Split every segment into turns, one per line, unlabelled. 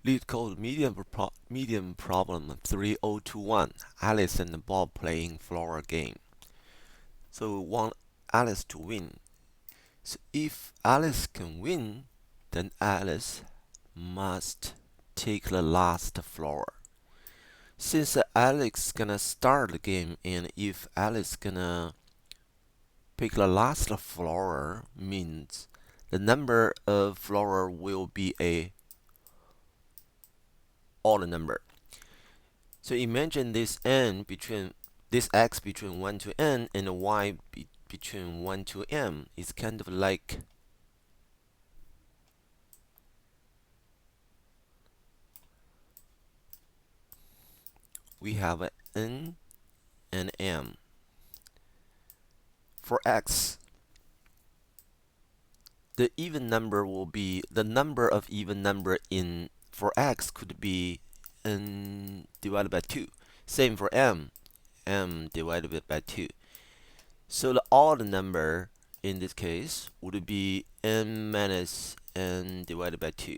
Leetcode medium problem 3021. Alice and Bob playing flower game. So we want Alice to win. So if Alice can win, then Alice must take the last flower. Since Alex gonna start the game, and if Alice gonna pick the last flower, means the number of flower will be a odd number. So imagine this x between 1 to n and y between 1 to m is kind of like we have a n and m. For x, the even number will be the number of even number in for x could be n divided by 2. Same for m divided by 2. So the odd number in this case would be m minus n divided by 2.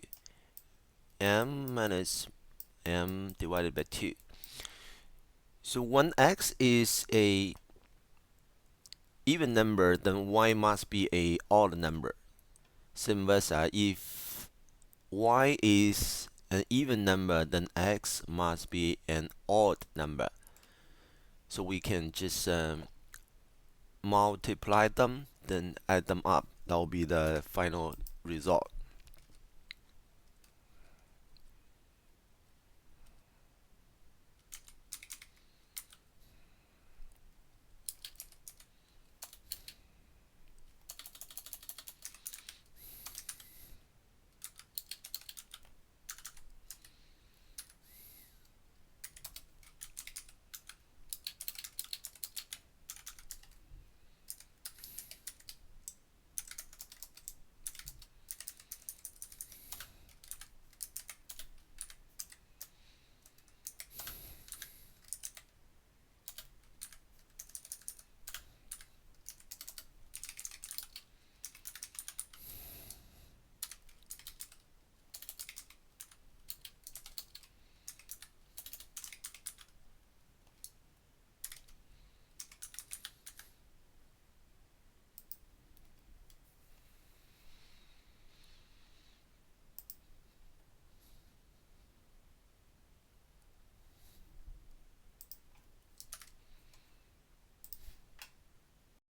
M minus m divided by 2. So when x is a even number, then y must be a odd number. Same versa, if y is an even number, then x must be an odd number. So we can just multiply them, then add them up. That will be the final result.